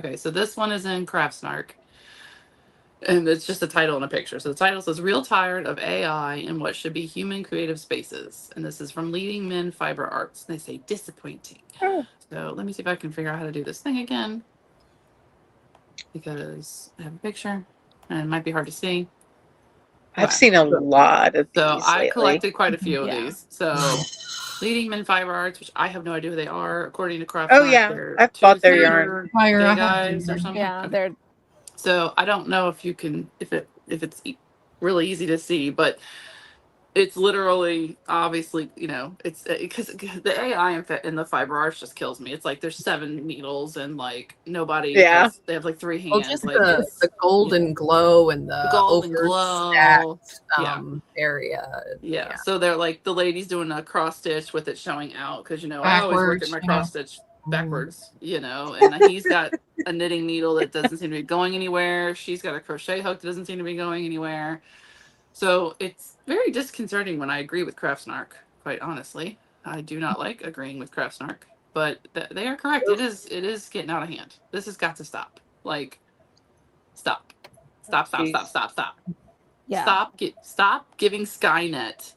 Okay, so this one is in Craftsnark. And it's just a title and a picture. So the title says Real Tired of AI in What Should Be Human Creative Spaces. And this is from Leading Men Fiber Arts. And they say disappointing. Oh. So let me see if I can figure out how to do this thing again. Because I have a picture and it might be hard to see. I've seen a lot of these. So I lately. collected quite a few of these. So Leading Men Fiber Arts, which I have no idea who they are. According to Craftsnark, Oh yeah, I've bought their yarn. Gay guys or something. Yeah, they're. So I don't know if you can, if it's really easy to see, but it's literally, obviously, you know, it's because the AI in the fiber arts just kills me. It's like there's 7 needles and like nobody. Yeah. They have like 3 hands. Well, just like the golden glow and the golden overstacked, glow area. Yeah. So they're like the lady's doing a cross stitch with it showing out because, you know, I always look at my cross stitch backwards, you know, and he's got a knitting needle that doesn't seem to be going anywhere. She's got a crochet hook that doesn't seem to be going anywhere. So it's very disconcerting when I agree with Craftsnark, quite honestly. I do not like agreeing with Craftsnark, but they are correct. It is getting out of hand. This has got to stop. Like, stop. Yeah. Stop giving Skynet.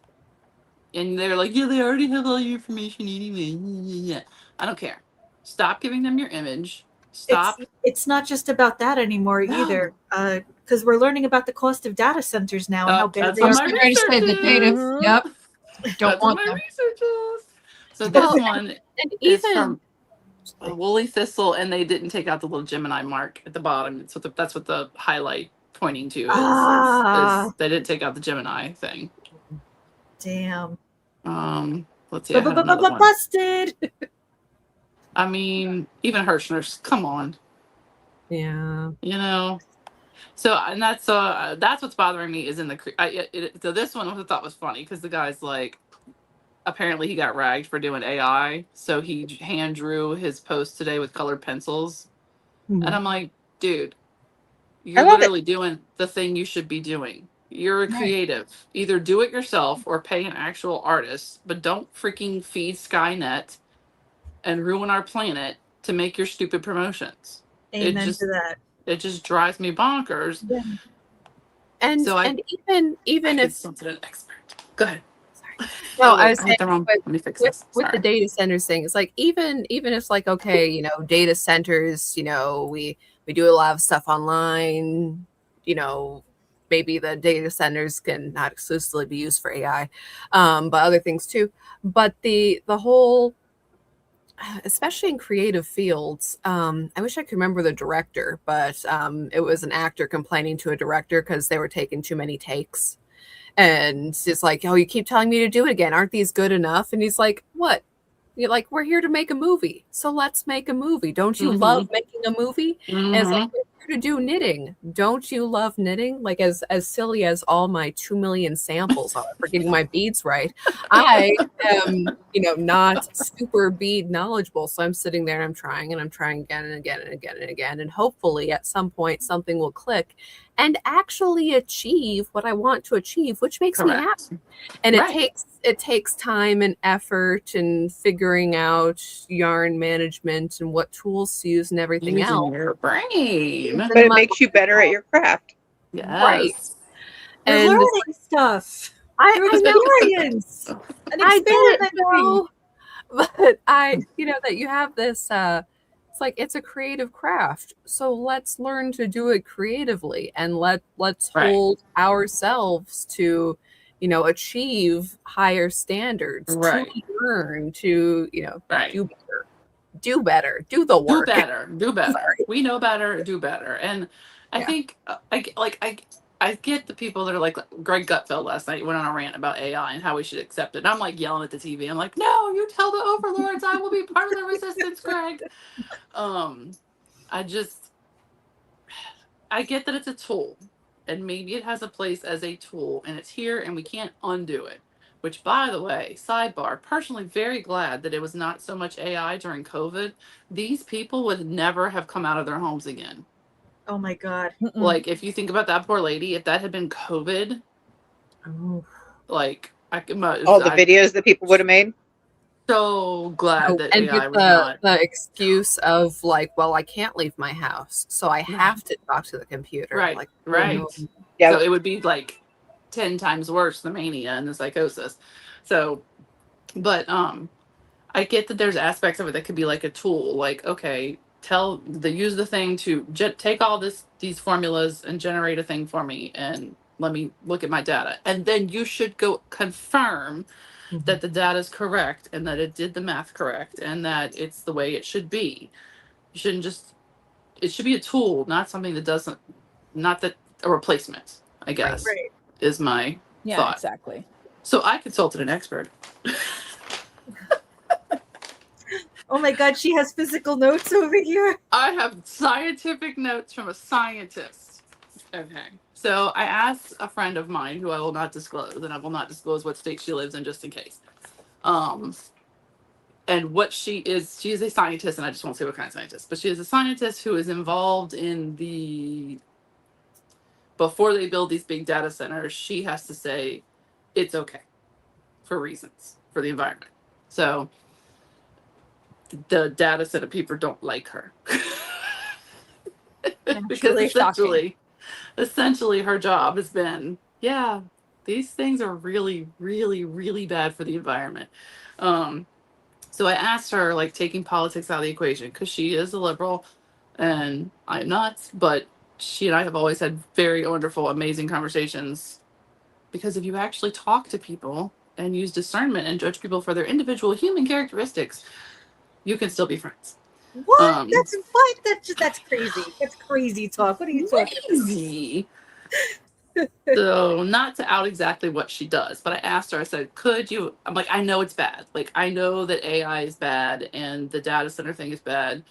And they're like, yeah, they already have all your information anyway. Yeah. I don't care. Stop giving them your image. Stop. It's not just about that anymore either. Because we're learning about the cost of data centers now and how bad they are. The data. Yep. Don't want my researchers. So this one is from Woolly Thistle, and they didn't take out the little Gemini mark at the bottom. That's what the highlight pointing to is they didn't take out the Gemini thing. Damn. Let's see. Busted. I mean, even Hirschner's. Come on. Yeah. You know. So, and that's what's bothering me is in the so this one I thought was funny because the guy's like, apparently he got ragged for doing AI, so he hand drew his post today with colored pencils, and I'm like, dude, you're literally doing the thing you should be doing. You're a creative. Either do it yourself or pay an actual artist, but don't freaking feed Skynet and ruin our planet to make your stupid promotions. Amen to that. It just drives me bonkers. Yeah. And so even if an expert. Go ahead. Sorry. No, I was saying, let me fix this. With the data centers thing, it's like even if like, okay, you know, data centers, you know, we do a lot of stuff online, you know, maybe the data centers can not exclusively be used for AI, but other things too. But the whole, especially in creative fields, I wish I could remember the director, but it was an actor complaining to a director because they were taking too many takes. And it's like, oh, you keep telling me to do it again. Aren't these good enough? And he's like, what? You're like, we're here to make a movie. So let's make a movie. Don't you love making a movie? And it's like, we're here to do knitting. Don't you love knitting? Like as silly as all my 2 million samples are for getting my beads right. I am, you know, not super bead knowledgeable. So I'm sitting there and I'm trying again and again and again and again. And hopefully at some point something will click and actually achieve what I want to achieve, which makes me happy. And it takes time and effort and figuring out yarn management and what tools to use and everything else. Your brain. But it makes you better at your craft. Yes. Right. And learning stuff. Experience. I didn't know, but you know, that you have this, it's like, it's a creative craft. So let's learn to do it creatively and let's hold ourselves to, you know, achieve higher standards, to learn, to, you know, do better, do the work. Do better. We know better, do better. And I think I get the people that are like Greg Gutfeld last night went on a rant about AI and how we should accept it. And I'm like yelling at the TV. I'm like, no, you tell the overlords I will be part of the resistance, Greg. I get that it's a tool and maybe it has a place as a tool and it's here and we can't undo it. Which, by the way, sidebar, personally very glad that it was not so much AI during COVID. These people would never have come out of their homes again. Oh my God. Like, if you think about that poor lady, if that had been COVID, like, all the videos that people would have made. so glad that and AI get was not. the excuse of like, well, I can't leave my house, so I have to talk to the computer. Right, Like, right. no. Yeah. So it would be like 10 times worse, the mania and the psychosis. So, but I get that there's aspects of it that could be like a tool. Like, okay, use the thing to take all these formulas and generate a thing for me, and let me look at my data. And then you should go confirm that the data is correct and that it did the math correct and that it's the way it should be. You shouldn't just. It should be a tool, not something that doesn't. Not that a replacement, I guess, Right. is my Yeah, thought. exactly. So I consulted an expert. Oh my God, she has physical notes over here. I have scientific notes from a scientist. Okay. So I asked a friend of mine who I will not disclose, and I will not disclose what state she lives in just in case. And what she is a scientist, and I just won't say what kind of scientist, but she is a scientist who is involved in before they build these big data centers, she has to say it's okay for reasons for the environment. So the data center people don't like her. Because essentially her job has been, yeah, these things are really, really, really bad for the environment. So I asked her, like, taking politics out of the equation, because she is a liberal and I'm not, but she and I have always had very wonderful, amazing conversations. Because if you actually talk to people and use discernment and judge people for their individual human characteristics, you can still be friends. What? That's what? That's crazy. That's crazy talk. What are you talking about? Crazy. So, not to out exactly what she does, but I asked her, I said, I'm like, I know it's bad. Like, I know that AI is bad and the data center thing is bad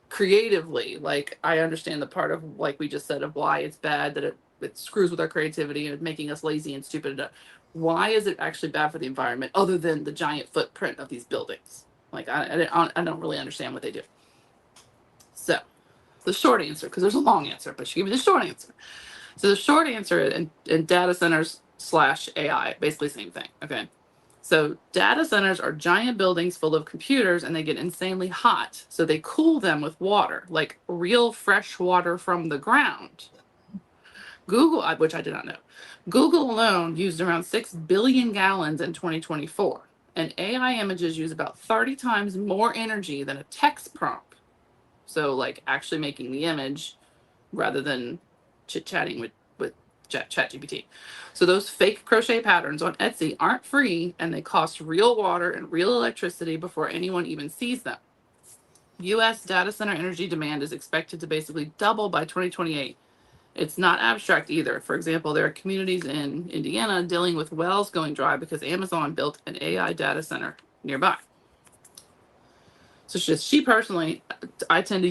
creatively. Like, I understand the part of, like we just said, of why it's bad, that it screws with our creativity and making us lazy and stupid. Why is it actually bad for the environment other than the giant footprint of these buildings? Like, I don't really understand what they do. So, the short answer, because there's a long answer, but she gave me the short answer. So the short answer in data centers / AI, basically same thing. Okay. So data centers are giant buildings full of computers and they get insanely hot. So they cool them with water, like real fresh water from the ground. Google, which I did not know, Google alone used around 6 billion gallons in 2024. And AI images use about 30 times more energy than a text prompt. So like actually making the image rather than chit-chatting with ChatGPT. So those fake crochet patterns on Etsy aren't free and they cost real water and real electricity before anyone even sees them. US data center energy demand is expected to basically double by 2028. It's not abstract either. For example, there are communities in Indiana dealing with wells going dry because Amazon built an AI data center nearby. So she personally, I tend to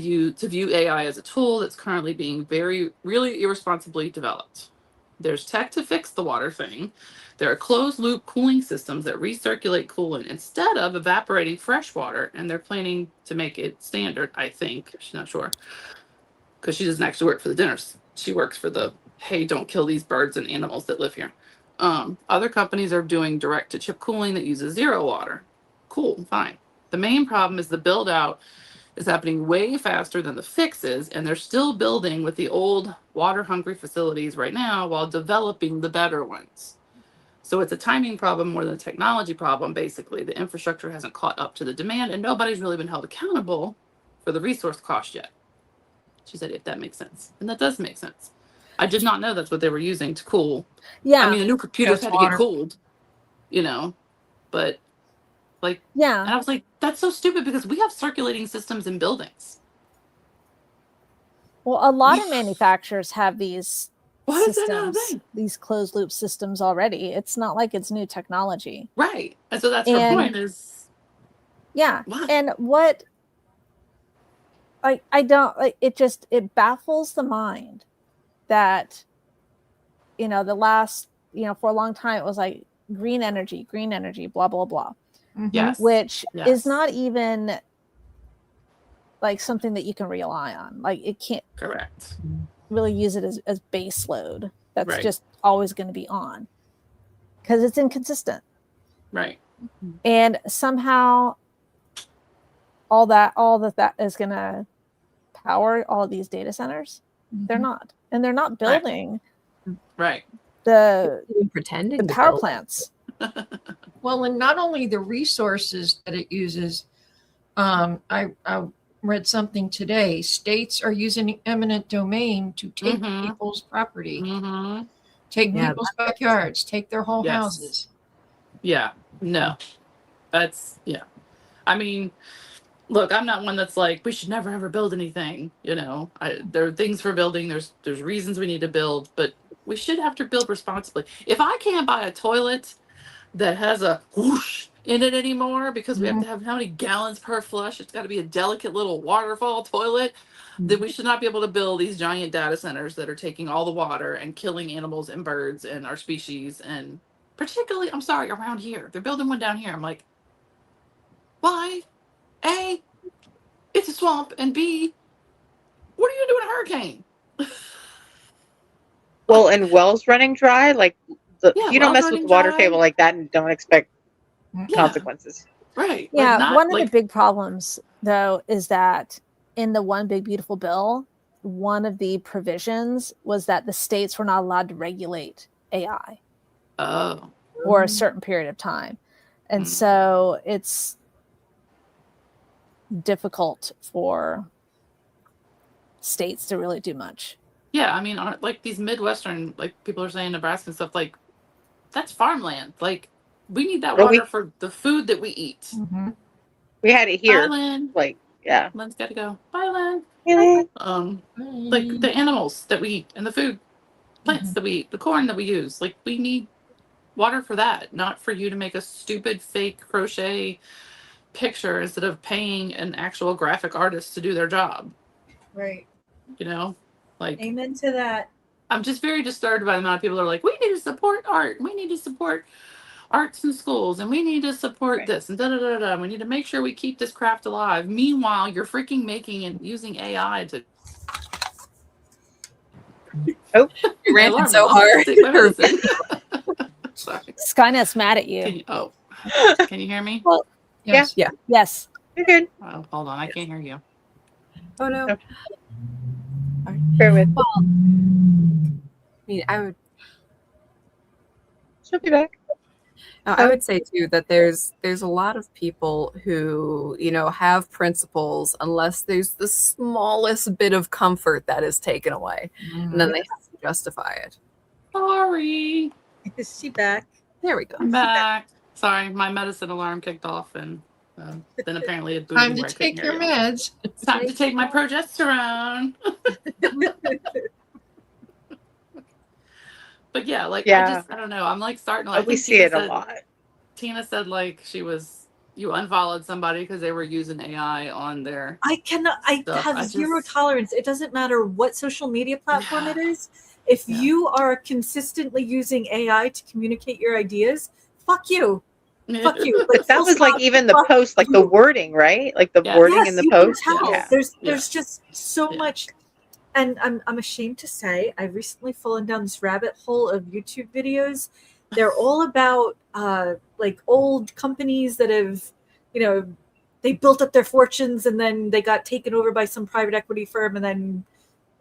view AI as a tool that's currently being really irresponsibly developed. There's tech to fix the water thing. There are closed loop cooling systems that recirculate coolant instead of evaporating fresh water, and they're planning to make it standard, I think. She's not sure. Because she doesn't actually work for the dinners. She works for the, hey, don't kill these birds and animals that live here. Other companies are doing direct to chip cooling that uses zero water. Cool, fine. The main problem is the build out is happening way faster than the fixes, and they're still building with the old water hungry facilities right now while developing the better ones. So it's a timing problem more than a technology problem, basically. The infrastructure hasn't caught up to the demand, and nobody's really been held accountable for the resource cost yet. She said, if that makes sense. And that does make sense. I did not know that's what they were using to cool. Yeah. I mean, the new computers Just had to water. get cooled, but like, Yeah. and I was like, that's so stupid because we have circulating systems in buildings. Well, a lot of manufacturers have these Why is that not a systems, thing? these closed loop systems already. It's not like it's new technology. Right. And so that's her point is. Yeah. What? And what I don't like, it baffles the mind that, the last, for a long time, it was like green energy, blah, blah, blah. Yes. Which Yes. is not even like something that you can rely on. Like it can't Correct. really use it as base load. That's Right. just always going to be on because it's inconsistent. Right. And somehow all that is going to power all of these data centers. They're not. And they're not building the pretending the power plants. Well, and not only the resources that it uses, I read something today. States are using eminent domain to take people's property, take people's backyards, take their whole houses. Yeah, no, that's I mean, look, I'm not one that's like we should never ever build anything. You know, there are things for building. There's reasons we need to build, but we should have to build responsibly. If I can't buy a toilet that has a whoosh in it anymore because we have to have how many gallons per flush, it's got to be a delicate little waterfall toilet, then we should not be able to build these giant data centers that are taking all the water and killing animals and birds and our species. And particularly, I'm sorry, around here, they're building one down here. I'm like, why? A, it's a swamp, and B, what are you doing in a hurricane? Well, and wells running dry, like you don't mess with the water table like that and don't expect consequences. Right. Yeah. Like one of the big problems, though, is that in the One Big Beautiful Bill, one of the provisions was that the states were not allowed to regulate AI for a certain period of time. And so it's difficult for states to really do much. Yeah, I mean, like these Midwestern, like people are saying Nebraska and stuff, like that's farmland. Like we need that water for the food that we eat. We had it here. Bye, Lynn. Like, yeah. Lynn's got to go. Bye, Lynn. Hey. Like the animals that we eat and the food, plants that we eat, the corn that we use. Like we need water for that, not for you to make a stupid fake crochet picture instead of paying an actual graphic artist to do their job. Right. You know? Like, amen to that. I'm just very disturbed by the amount of people who are like, we need to support art. We need to support arts in schools. And we need to support this. And da-da-da-da. We need to make sure we keep this craft alive. Meanwhile, you're freaking making and using AI to... Oh, you ranted so hard. Sorry. Skynet's mad at you. Can you hear me? Well, yes. Yeah. Yes. You're good. Oh, hold on. I can't hear you. Oh, no. Okay. Bear with. Well, I mean, She'll be back. I would say too that there's a lot of people who, you know, have principles unless there's the smallest bit of comfort that is taken away, and then they have to justify it. Sorry. Is she back? There we go. I'm back. Sorry, my medicine alarm kicked off, and then apparently it booted. Time to take your meds. It's time to take my progesterone. But yeah, like I don't know. I'm like starting to like. We see it a lot. Tina said like you unfollowed somebody because they were using AI on their. I have zero tolerance. It doesn't matter what social media platform it is. If you are consistently using AI to communicate your ideas, fuck you. Fuck you. Like, that was like even the post, like the wording, right? Like the wording in the post. There's just so much. And I'm ashamed to say I've recently fallen down this rabbit hole of YouTube videos. They're all about like old companies that have, you know, they built up their fortunes and then they got taken over by some private equity firm and then,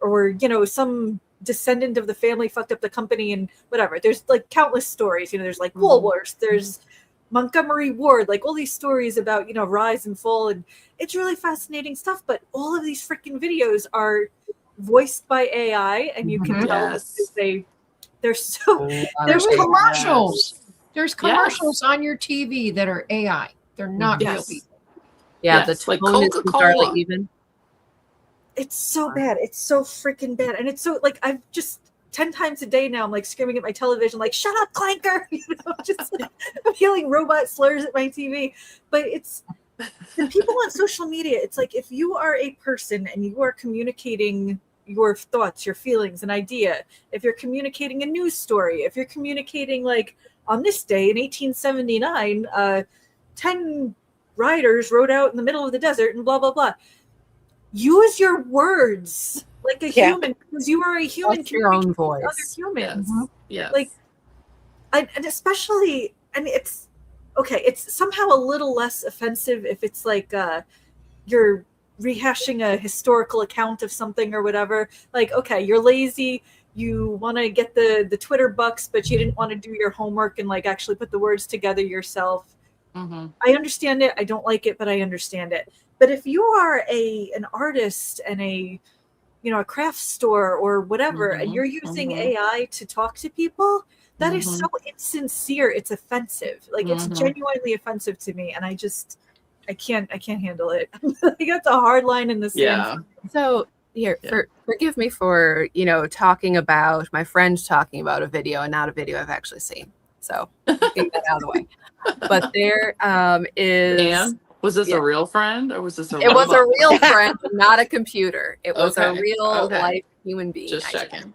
or, you know, some descendant of the family fucked up the company and whatever. There's like countless stories. You know, there's like Woolworths, there's Montgomery Ward, like all these stories about, you know, rise and fall. And it's really fascinating stuff. But all of these freaking videos are voiced by AI, and you can tell they're so there's commercials. There's commercials on your TV that are AI. They're not real people. Yeah, the tone like is bizarrely even. It's so bad. It's so freaking bad. And it's so like I've just 10 times a day now I'm like screaming at my television like shut up, Clanker. You know, just I'm yelling robot slurs at my TV. But it's the people on social media, it's like if you are a person and you are communicating your thoughts, your feelings, an idea, if you're communicating a news story, if you're communicating like on this day in 1879, 10 riders rode out in the middle of the desert and blah, blah, blah. Use your words like a human, because you are a human. Your own voice. Other humans. Yes. Like, and especially, and it's okay, it's somehow a little less offensive if it's like you're rehashing a historical account of something or whatever. Like, okay, you're lazy, you want to get the Twitter bucks, but you didn't want to do your homework and like actually put the words together yourself. I understand it. I don't like it, but I understand it. But if you are an artist and a craft store or whatever, and you're using AI to talk to people, that is so insincere. It's offensive. Like it's genuinely offensive to me, and I can't handle it. Like that's a hard line in the sand. Yeah. So here, forgive me for talking about my friend talking about a video and not a video I've actually seen. So get that out of the way. But there is. And was this a real friend or was this a? It was a real friend, not a computer. It was a real life human being. Just checking.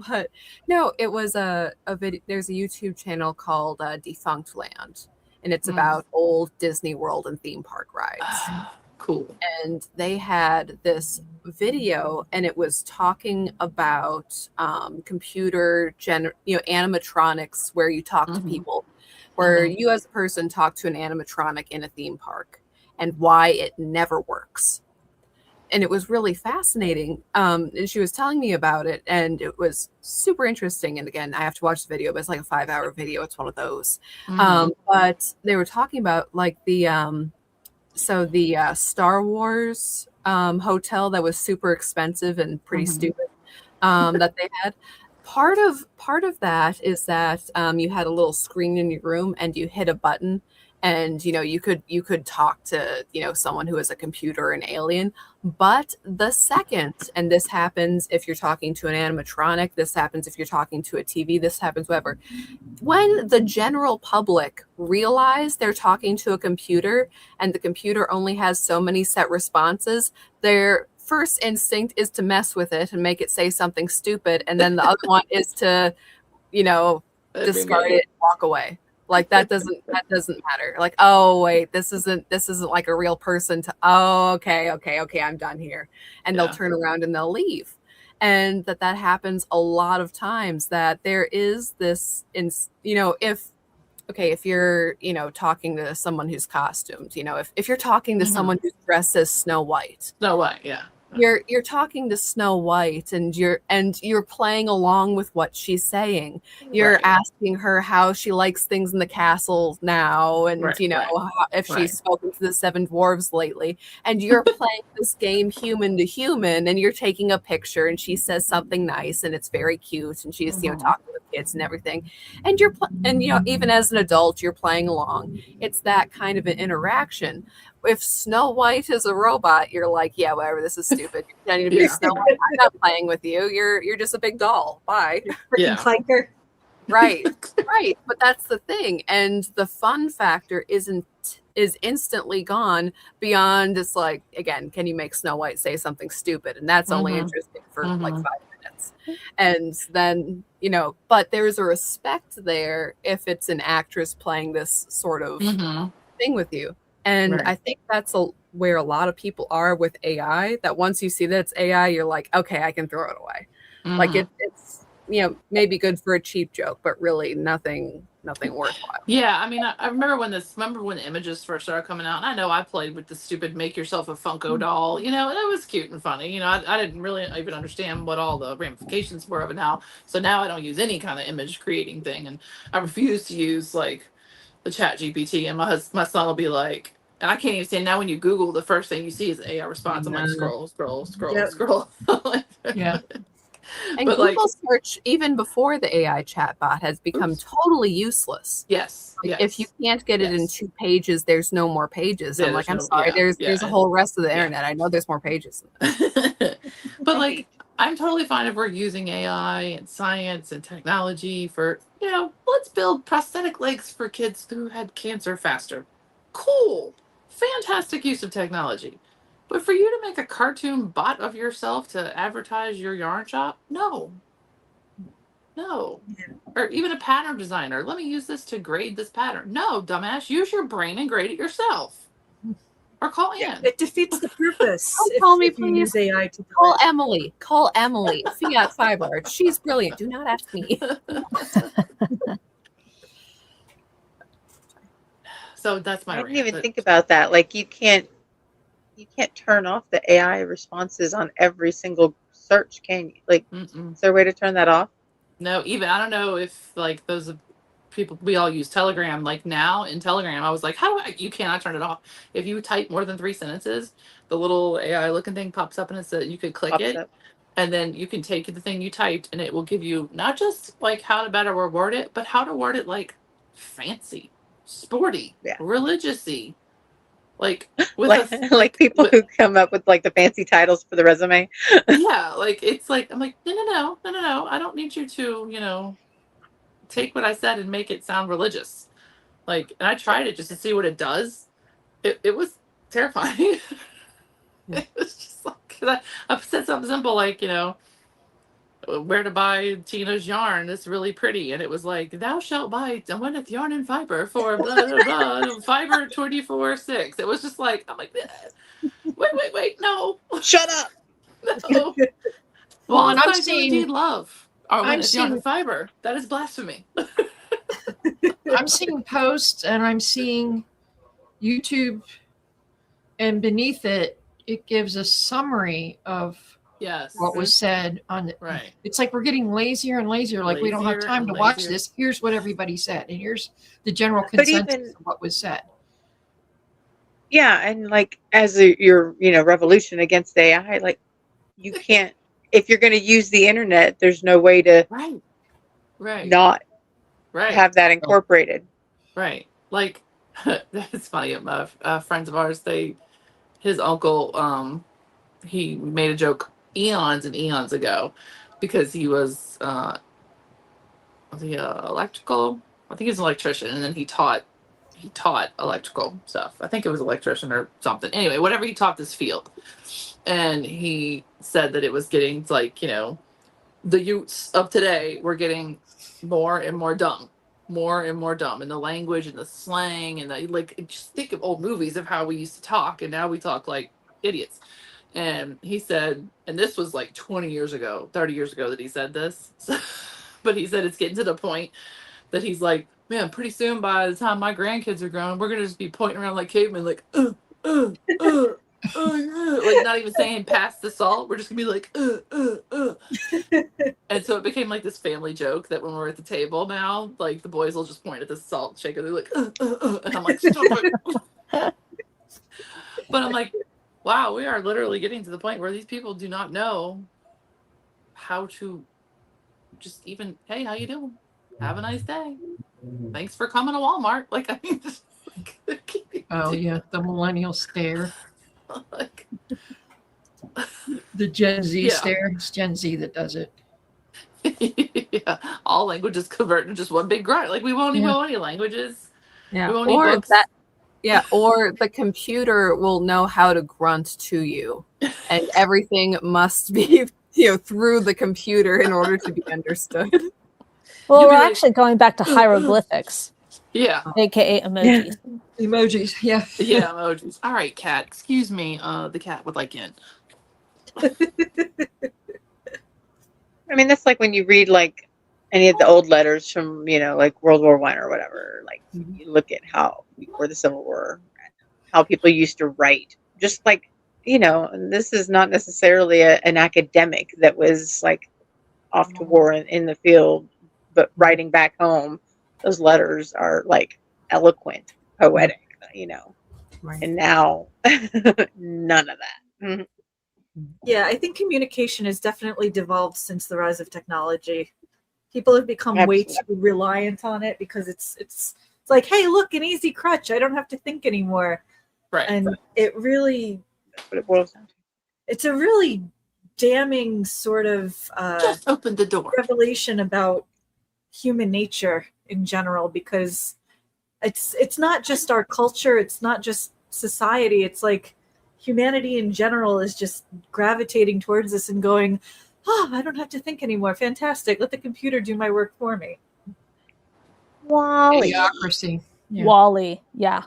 But no, it was a video. There's a YouTube channel called Defunct Land, and it's about old Disney World and theme park rides. Cool. And they had this video, and it was talking about computer animatronics, where you talk to people, where you as a person talk to an animatronic in a theme park, and why it never works. And it was really fascinating. And she was telling me about it, and it was super interesting. And again, I have to watch the video, but it's like a 5-hour video. It's one of those. But they were talking about like the Star Wars hotel that was super expensive and pretty stupid that they had. Part of that is that you had a little screen in your room, and you hit a button, and you could talk to someone who is a computer, an alien. But the second, and this happens if you're talking to an animatronic, this happens if you're talking to a TV, this happens whatever. When the general public realize they're talking to a computer, and the computer only has so many set responses, their first instinct is to mess with it and make it say something stupid, and then the other one is to discard it and walk away. Like that doesn't matter. Like, oh wait, this isn't like a real person okay, I'm done here. And they'll turn around and they'll leave. And that happens a lot of times, that there is this if you're talking to someone who's costumed, if you're talking to someone who's dressed as Snow White. Yeah. You're talking to Snow White, and you're playing along with what she's saying. You're asking her how she likes things in the castle now, and if she's spoken to the 7 dwarves lately. And you're playing this game human to human, and you're taking a picture, and she says something nice, and it's very cute, and she's talking with kids and everything. And even as an adult, you're playing along. It's that kind of an interaction. If Snow White is a robot, you're like, yeah, whatever, this is stupid. You're pretending to be Snow White. I'm not playing with you. You're just a big doll. Bye. Clanker. Right. But that's the thing. And the fun factor is instantly gone beyond just like, again, can you make Snow White say something stupid? And that's only interesting for like 5 minutes. And then, but there's a respect there if it's an actress playing this sort of thing with you. And I think that's where a lot of people are with AI, that once you see that it's AI, you're like, okay, I can throw it away. Like it's maybe good for a cheap joke, but really nothing worthwhile. Yeah, I mean, I remember when the images first started coming out, and I know I played with the stupid make yourself a Funko doll, and it was cute and funny. I didn't really even understand what all the ramifications were of it now. So now I don't use any kind of image creating thing, and I refuse to use like the Chat GPT. And my son will be like, and I can't even say now, when you Google, the first thing you see is AI response. I'm like, scroll. Yeah. And but Google search, even before the AI chatbot, has become totally useless. Yes. If you can't get it in 2 pages, there's no more pages. I'm like, I'm sorry, there's a whole rest of the internet. I know there's more pages. But like, I'm totally fine if we're using AI and science and technology for, let's build prosthetic legs for kids who had cancer faster. Cool. Fantastic use of technology. But for you to make a cartoon bot of yourself to advertise your yarn shop, no. Or even a pattern designer. Let me use this to grade this pattern. No, dumbass. Use your brain and grade it yourself. Or call Ann. It defeats the purpose. Call me, if you use AI to call Emily. Call Emily. Fiat Fiber. She's brilliant. Do not ask me. So that's my I didn't rant. even think about that. Like you can't turn off the AI responses on every single search, can you? Like, is there a way to turn that off? No, even I don't know if like those people, we all use Telegram. Like now in Telegram, I was like, how do I? You cannot turn it off. If you type more than 3 sentences, the little AI looking thing pops up and it says you could click Pops it, up. and then you can take the thing you typed and it will give you not just like how to better word it, but how to word it like fancy, sporty, religious-y. Like with like people who come up with like the fancy titles for the resume. Yeah, like it's like I'm like no. I don't need you to take what I said and make it sound religious. Like, and I tried it just to see what it does. It was terrifying. It was just like I said something simple like where to buy Tina's yarn. It's really pretty, and it was like thou shalt buy Gwyneth yarn and fiber for blah blah blah fiber 24/6. It was just like I'm like wait no shut up no. Well, and I do indeed love our Gwyneth yarn and seeing fiber. That is blasphemy. I'm seeing posts and I'm seeing YouTube, and beneath it, it gives a summary of what was said on it. Right. It's like we're getting lazier and lazier. Like we don't have time to watch this. Here's what everybody said, and here's the general consensus of what was said. Yeah, and like as your revolution against AI, like you can't, if you're going to use the internet, there's no way to not have that incorporated. Right. Like it's funny. Friends of ours, his uncle, he made a joke eons and eons ago because he was electrical. I think he was an electrician, and then he taught electrical stuff. I think it was electrician or something. Anyway, whatever, he taught this field, and he said that it was getting like the youths of today were getting more and more dumb, and the language and the slang and just think of old movies of how we used to talk, and now we talk like idiots. And he said, and this was like 20 years ago, 30 years ago that he said this, but he said it's getting to the point that he's like, man, pretty soon by the time my grandkids are grown, we're gonna just be pointing around like cavemen, like like not even saying pass the salt. We're just gonna be like and so it became like this family joke that when we're at the table now, like the boys will just point at the salt shaker. They're like and I'm like, stop it. But I'm like, wow, we are literally getting to the point where these people do not know how to just even, hey, how you doing? Have a nice day. Thanks for coming to Walmart. Like, I mean, just, oh yeah, the millennial stare. Like, the Gen Z stare. It's Gen Z that does it. Yeah, all languages convert into just one big grunt. Like we won't even know any languages. Yeah, we won't need books. Or the computer will know how to grunt to you, and everything must be through the computer in order to be understood. Well, we're actually going back to hieroglyphics. Yeah. AKA emojis. Emojis, yeah. Yeah, emojis. All right, cat. Excuse me. The cat would like in. I mean, that's like when you read like any of the old letters from, like World War I or whatever. Like you look at how before the Civil War, how people used to write. Just like, and this is not necessarily an academic that was like off to war in the field, but writing back home, those letters are like eloquent, poetic, Right. And now none of that. Mm-hmm. Yeah, I think communication has definitely devolved since the rise of technology. People have become way too reliant on it because it's like, hey, look, an easy crutch. I don't have to think anymore. Right. And it really, that's what it boils down to. It's a really damning sort of just open the door revelation about human nature in general, because it's not just our culture, it's not just society, it's like humanity in general is just gravitating towards us and going, I don't have to think anymore. Fantastic. Let the computer do my work for me. Wally. Idiocracy. Yeah. Wally. Yeah.